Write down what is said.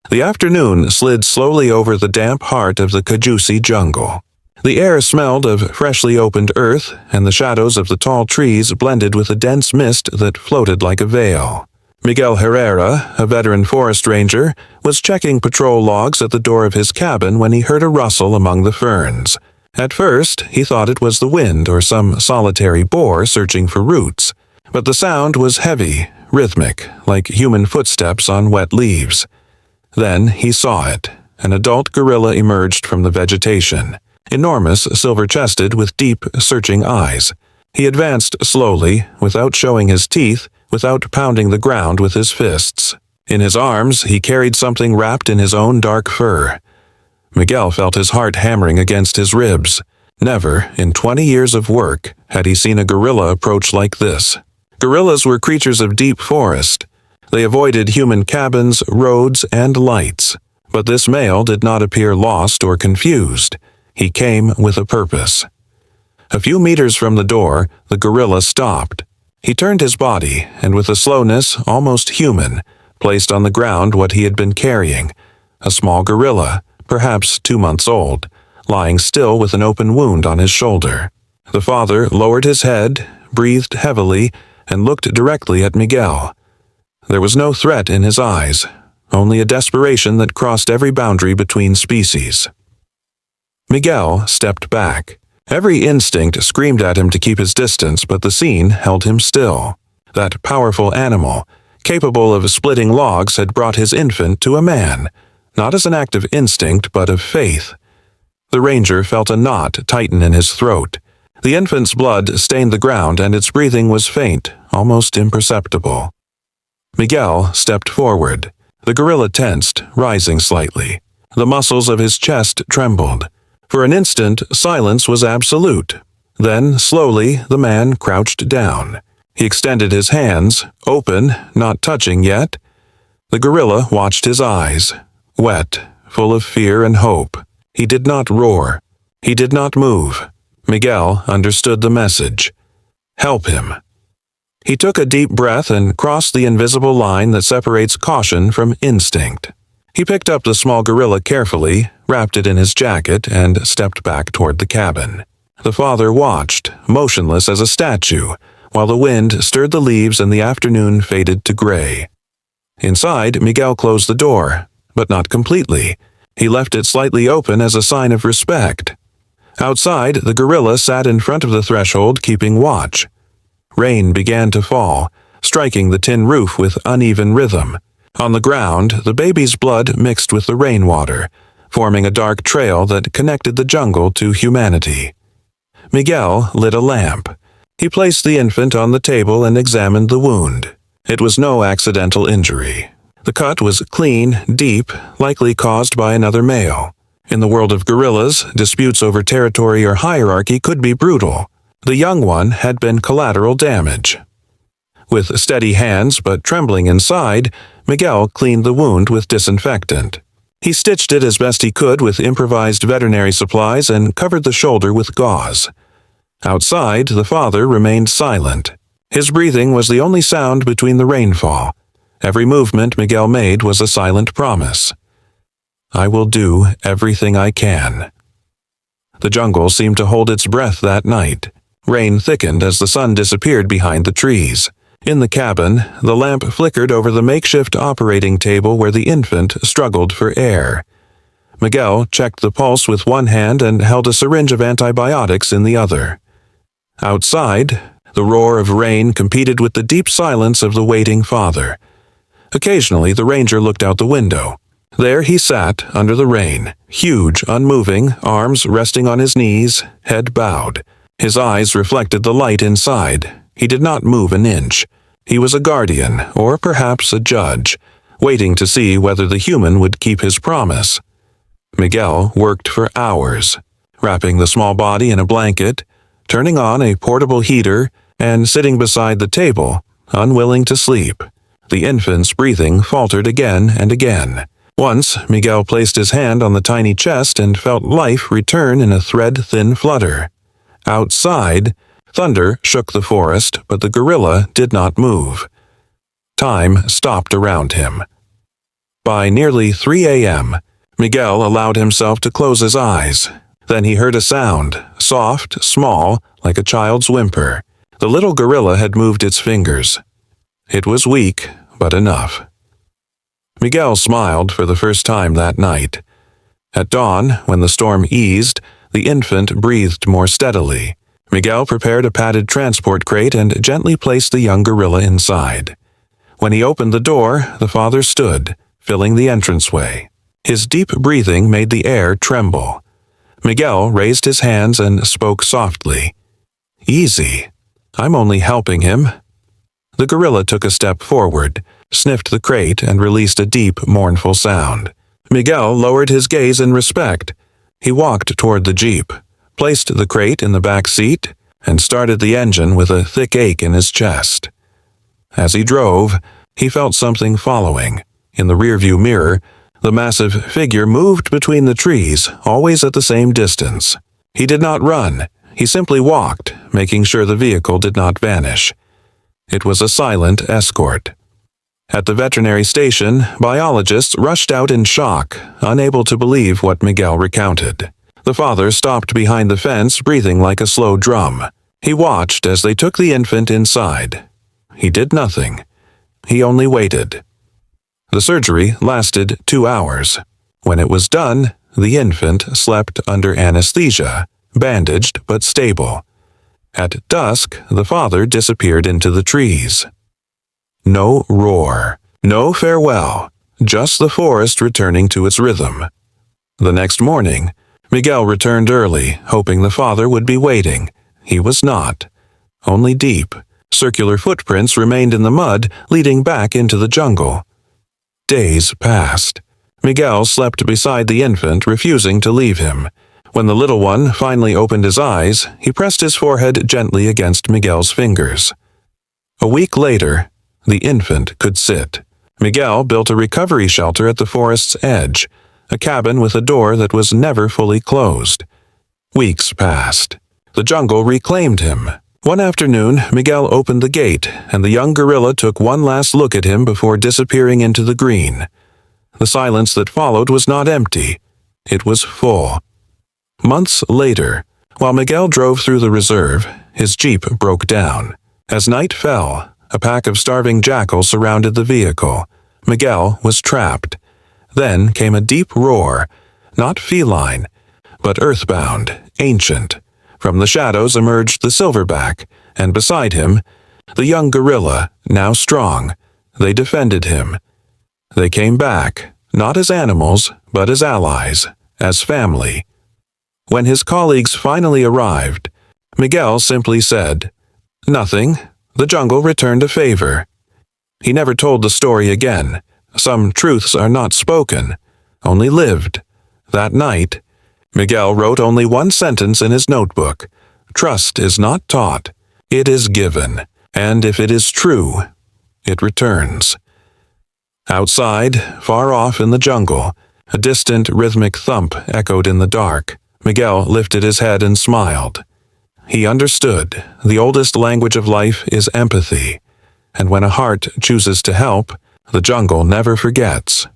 The afternoon slid slowly over the damp heart of the Kajusi jungle. The air smelled of freshly opened earth, and the shadows of the tall trees blended with a dense mist that floated like a veil. Miguel Herrera, a veteran forest ranger, was checking patrol logs at the door of his cabin when he heard a rustle among the ferns. At first, he thought it was the wind or some solitary boar searching for roots, but the sound was heavy, rhythmic, like human footsteps on wet leaves. Then he saw it. An adult gorilla emerged from the vegetation, enormous, silver-chested, with deep, searching eyes. He advanced slowly, without showing his teeth, without pounding the ground with his fists. In his arms, he carried something wrapped in his own dark fur. Miguel felt his heart hammering against his ribs. Never, in 20 years of work, had he seen a gorilla approach like this. Gorillas were creatures of deep forest. They avoided human cabins, roads, and lights. But this male did not appear lost or confused. He came with a purpose. A few meters from the door, the gorilla stopped. He turned his body, and with a slowness almost human, placed on the ground what he had been carrying, a small gorilla, perhaps 2 months old, lying still with an open wound on his shoulder. The father lowered his head, breathed heavily, and looked directly at Miguel. There was no threat in his eyes, only a desperation that crossed every boundary between species. Miguel stepped back. Every instinct screamed at him to keep his distance, but the scene held him still. That powerful animal, capable of splitting logs, had brought his infant to a man, not as an act of instinct, but of faith. The ranger felt a knot tighten in his throat. The infant's blood stained the ground, and its breathing was faint, almost imperceptible. Miguel stepped forward. The gorilla tensed, rising slightly. The muscles of his chest trembled. For an instant, silence was absolute. Then, slowly, the man crouched down. He extended his hands, open, not touching yet. The gorilla watched his eyes, wet, full of fear and hope. He did not roar. He did not move. Miguel understood the message. Help him. He took a deep breath and crossed the invisible line that separates caution from instinct. He picked up the small gorilla carefully, wrapped it in his jacket, and stepped back toward the cabin. The father watched, motionless as a statue, while the wind stirred the leaves and the afternoon faded to gray. Inside, Miguel closed the door, but not completely. He left it slightly open as a sign of respect. Outside, the gorilla sat in front of the threshold, keeping watch. Rain began to fall, striking the tin roof with uneven rhythm. On the ground, the baby's blood mixed with the rainwater, forming a dark trail that connected the jungle to humanity. Miguel lit a lamp. He placed the infant on the table and examined the wound. It was no accidental injury. The cut was clean, deep, likely caused by another male. In the world of gorillas, disputes over territory or hierarchy could be brutal. The young one had been collateral damage. With steady hands but trembling inside, Miguel cleaned the wound with disinfectant. He stitched it as best he could with improvised veterinary supplies and covered the shoulder with gauze. Outside, the father remained silent. His breathing was the only sound between the rainfall. Every movement Miguel made was a silent promise. I will do everything I can. The jungle seemed to hold its breath that night. Rain thickened as the sun disappeared behind the trees. In the cabin, the lamp flickered over the makeshift operating table where the infant struggled for air. Miguel checked the pulse with one hand and held a syringe of antibiotics in the other. Outside, the roar of rain competed with the deep silence of the waiting father. Occasionally, the ranger looked out the window. There he sat, under the rain, huge, unmoving, arms resting on his knees, head bowed. His eyes reflected the light inside. He did not move an inch. He was a guardian, or perhaps a judge, waiting to see whether the human would keep his promise. Miguel worked for hours, wrapping the small body in a blanket, turning on a portable heater, and sitting beside the table, unwilling to sleep. The infant's breathing faltered again and again. Once, Miguel placed his hand on the tiny chest and felt life return in a thread-thin flutter. Outside, thunder shook the forest, but the gorilla did not move. Time stopped around him. By nearly 3 a.m., Miguel allowed himself to close his eyes. Then he heard a sound, soft, small, like a child's whimper. The little gorilla had moved its fingers. It was weak, but enough. Miguel smiled for the first time that night. At dawn, when the storm eased, the infant breathed more steadily. Miguel prepared a padded transport crate and gently placed the young gorilla inside. When he opened the door, the father stood, filling the entranceway. His deep breathing made the air tremble. Miguel raised his hands and spoke softly. "Easy. I'm only helping him." The gorilla took a step forward, sniffed the crate, and released a deep, mournful sound. Miguel lowered his gaze in respect. He walked toward the jeep, placed the crate in the back seat, and started the engine with a thick ache in his chest. As he drove, he felt something following. In the rearview mirror, the massive figure moved between the trees, always at the same distance. He did not run. He simply walked, making sure the vehicle did not vanish. It was a silent escort. At the veterinary station, biologists rushed out in shock, unable to believe what Miguel recounted. The father stopped behind the fence, breathing like a slow drum. He watched as they took the infant inside. He did nothing. He only waited. The surgery lasted 2 hours. When it was done, the infant slept under anesthesia, bandaged but stable. At dusk, the father disappeared into the trees. No roar, no farewell, just the forest returning to its rhythm. The next morning, Miguel returned early, hoping the father would be waiting. He was not. Only deep, circular footprints remained in the mud, leading back into the jungle. Days passed. Miguel slept beside the infant, refusing to leave him. When the little one finally opened his eyes, he pressed his forehead gently against Miguel's fingers. A week later, the infant could sit. Miguel built a recovery shelter at the forest's edge, a cabin with a door that was never fully closed. Weeks passed. The jungle reclaimed him. One afternoon, Miguel opened the gate, and the young gorilla took one last look at him before disappearing into the green. The silence that followed was not empty. It was full. Months later, while Miguel drove through the reserve, his jeep broke down. As night fell, a pack of starving jackals surrounded the vehicle. Miguel was trapped. Then came a deep roar, not feline, but earthbound, ancient. From the shadows emerged the silverback, and beside him, the young gorilla, now strong. They defended him. They came back, not as animals, but as allies, as family. When his colleagues finally arrived, Miguel simply said, "Nothing. The jungle returned a favor." He never told the story again. Some truths are not spoken, only lived. That night, Miguel wrote only one sentence in his notebook. "Trust is not taught, it is given, and if it is true, it returns." Outside, far off in the jungle, a distant rhythmic thump echoed in the dark. Miguel lifted his head and smiled. He understood. The oldest language of life is empathy, and when a heart chooses to help, the jungle never forgets.